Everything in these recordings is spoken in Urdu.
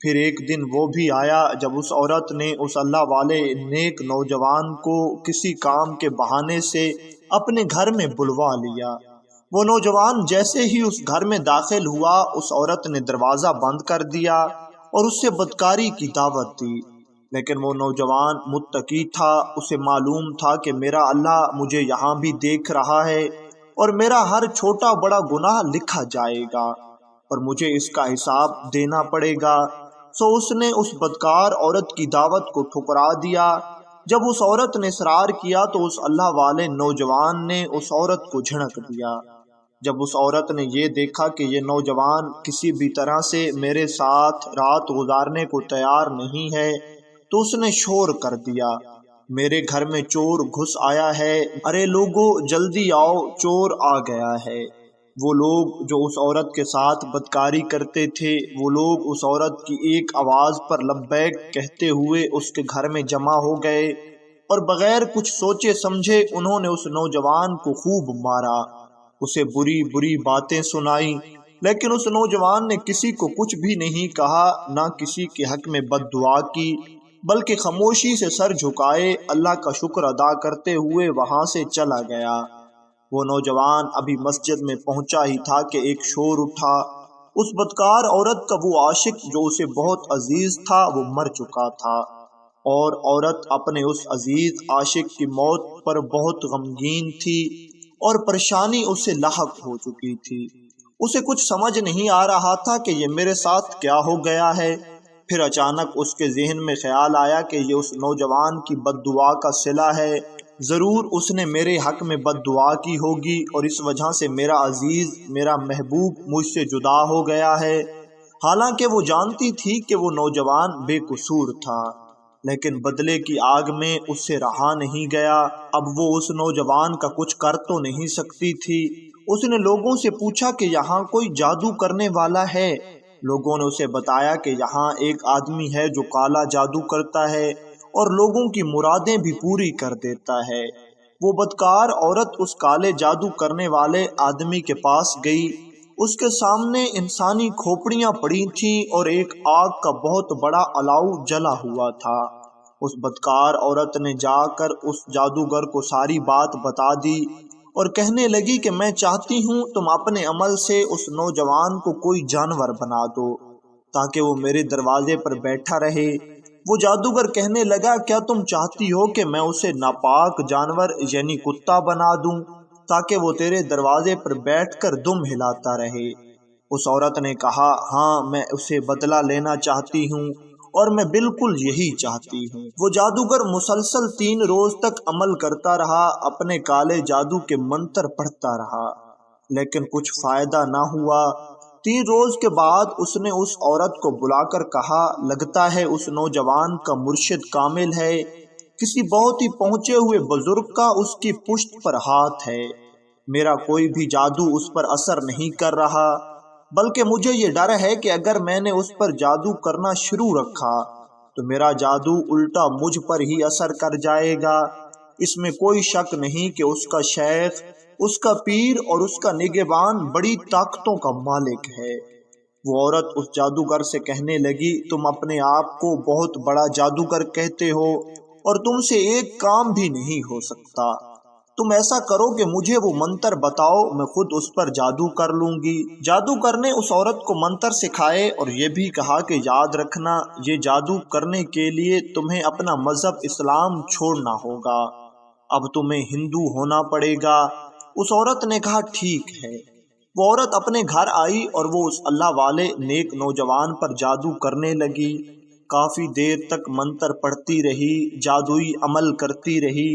پھر ایک دن وہ بھی آیا جب اس عورت نے اس اللہ والے نیک نوجوان کو کسی کام کے بہانے سے اپنے گھر میں بلوا لیا۔ وہ نوجوان جیسے ہی اس گھر میں داخل ہوا، اس عورت نے دروازہ بند کر دیا اور اس سے بدکاری کی دعوت دی۔ لیکن وہ نوجوان متقی تھا، اسے معلوم تھا کہ میرا اللہ مجھے یہاں بھی دیکھ رہا ہے اور میرا ہر چھوٹا بڑا گناہ لکھا جائے گا اور مجھے اس کا حساب دینا پڑے گا۔ سو اس نے اس بدکار عورت کی دعوت کو ٹھکرا دیا۔ جب اس عورت نے اصرار کیا تو اس اللہ والے نوجوان نے اس عورت کو جھڑک دیا۔ جب اس عورت نے یہ دیکھا کہ یہ نوجوان کسی بھی طرح سے میرے ساتھ رات گزارنے کو تیار نہیں ہے تو اس نے شور کر دیا، میرے گھر میں چور گھس آیا ہے، ارے لوگو جلدی آؤ، چور آ گیا ہے۔ وہ لوگ جو اس عورت کے ساتھ بدکاری کرتے تھے، وہ لوگ اس عورت کی ایک آواز پر لبیک کہتے ہوئے اس کے گھر میں جمع ہو گئے اور بغیر کچھ سوچے سمجھے انہوں نے اس نوجوان کو خوب مارا، اسے بری بری باتیں سنائیں، لیکن اس نوجوان نے کسی کو کچھ بھی نہیں کہا، نہ کسی کے حق میں بد دعا کی، بلکہ خاموشی سے سر جھکائے اللہ کا شکر ادا کرتے ہوئے وہاں سے چلا گیا۔ وہ نوجوان ابھی مسجد میں پہنچا ہی تھا کہ ایک شور اٹھا، اس بدکار عورت کا وہ عاشق جو اسے بہت عزیز تھا وہ مر چکا تھا، اور عورت اپنے اس عزیز عاشق کی موت پر بہت غمگین تھی اور پریشانی اس سے لاحق ہو چکی تھی۔ اسے کچھ سمجھ نہیں آ رہا تھا کہ یہ میرے ساتھ کیا ہو گیا ہے۔ پھر اچانک اس کے ذہن میں خیال آیا کہ یہ اس نوجوان کی بد دعا کا صلہ ہے، ضرور اس نے میرے حق میں بد دعا کی ہوگی اور اس وجہ سے میرا عزیز، میرا محبوب مجھ سے جدا ہو گیا ہے۔ حالانکہ وہ جانتی تھی کہ وہ نوجوان بے قصور تھا، لیکن بدلے کی آگ میں اس سے رہا نہیں گیا۔ اب وہ اس نوجوان کا کچھ کر تو نہیں سکتی تھی۔ اس نے لوگوں سے پوچھا کہ یہاں کوئی جادو کرنے والا ہے۔ لوگوں نے اسے بتایا کہ یہاں ایک آدمی ہے جو کالا جادو کرتا ہے اور لوگوں کی مرادیں بھی پوری کر دیتا ہے۔ وہ بدکار عورت اس کالے جادو کرنے والے آدمی کے پاس گئی، اس کے سامنے انسانی کھوپڑیاں پڑی تھیں اور ایک آگ کا بہت بڑا الاؤ جلا ہوا تھا۔ اس بدکار عورت نے جا کر اس جادوگر کو ساری بات بتا دی اور کہنے لگی کہ میں چاہتی ہوں تم اپنے عمل سے اس نوجوان کو کوئی جانور بنا دو تاکہ وہ میرے دروازے پر بیٹھا رہے۔ وہ جادوگر کہنے لگا کیا تم چاہتی ہو کہ میں اسے ناپاک جانور یعنی کتا بنا دوں تاکہ وہ تیرے دروازے پر بیٹھ کر دم ہلاتا رہے؟ اس عورت نے کہا ہاں، میں اسے بدلہ لینا چاہتی ہوں اور میں بالکل یہی چاہتی ہوں۔ وہ جادوگر مسلسل 3 روز تک عمل کرتا رہا، اپنے کالے جادو کے منتر پڑھتا رہا، لیکن کچھ فائدہ نہ ہوا۔ 3 روز کے بعد اس نے اس عورت کو بلا کر کہا لگتا ہے اس نوجوان کا مرشد کامل ہے، کسی بہت ہی پہنچے ہوئے بزرگ کا اس کی پشت پر ہاتھ ہے، میرا کوئی بھی جادو اس پر اثر نہیں کر رہا، بلکہ مجھے یہ ڈر ہے کہ اگر میں نے اس پر جادو کرنا شروع رکھا تو میرا جادو الٹا مجھ پر ہی اثر کر جائے گا۔ اس میں کوئی شک نہیں کہ اس کا شیخ، اس کا پیر اور اس کا نگہبان بڑی طاقتوں کا مالک ہے۔ وہ عورت اس جادوگر سے کہنے لگی تم اپنے آپ کو بہت بڑا جادوگر کہتے ہو اور تم سے ایک کام بھی نہیں ہو سکتا، تم ایسا کرو کہ مجھے وہ منتر بتاؤ، میں خود اس پر جادو کر لوں گی۔ جادوگر نے اس عورت کو منتر سکھائے اور یہ بھی کہا کہ یاد رکھنا یہ جادو کرنے کے لیے تمہیں اپنا مذہب اسلام چھوڑنا ہوگا، اب تمہیں ہندو ہونا پڑے گا۔ اس عورت نے کہا ٹھیک ہے۔ وہ عورت اپنے گھر آئی اور وہ اس اللہ والے نیک نوجوان پر جادو کرنے لگی، کافی دیر تک منتر پڑھتی رہی، جادوئی عمل کرتی رہی۔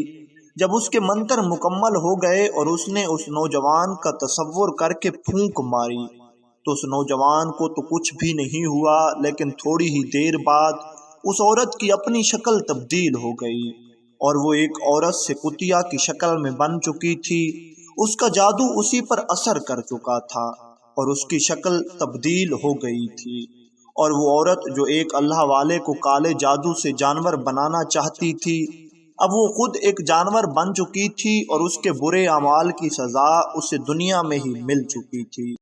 جب اس کے منتر مکمل ہو گئے اور اس نے اس نوجوان کا تصور کر کے پھونک ماری تو اس نوجوان کو تو کچھ بھی نہیں ہوا، لیکن تھوڑی ہی دیر بعد اس عورت کی اپنی شکل تبدیل ہو گئی اور وہ ایک عورت سے کتیا کی شکل میں بن چکی تھی۔ اس کا جادو اسی پر اثر کر چکا تھا اور اس کی شکل تبدیل ہو گئی تھی، اور وہ عورت جو ایک اللہ والے کو کالے جادو سے جانور بنانا چاہتی تھی، اب وہ خود ایک جانور بن چکی تھی اور اس کے برے اعمال کی سزا اسے دنیا میں ہی مل چکی تھی۔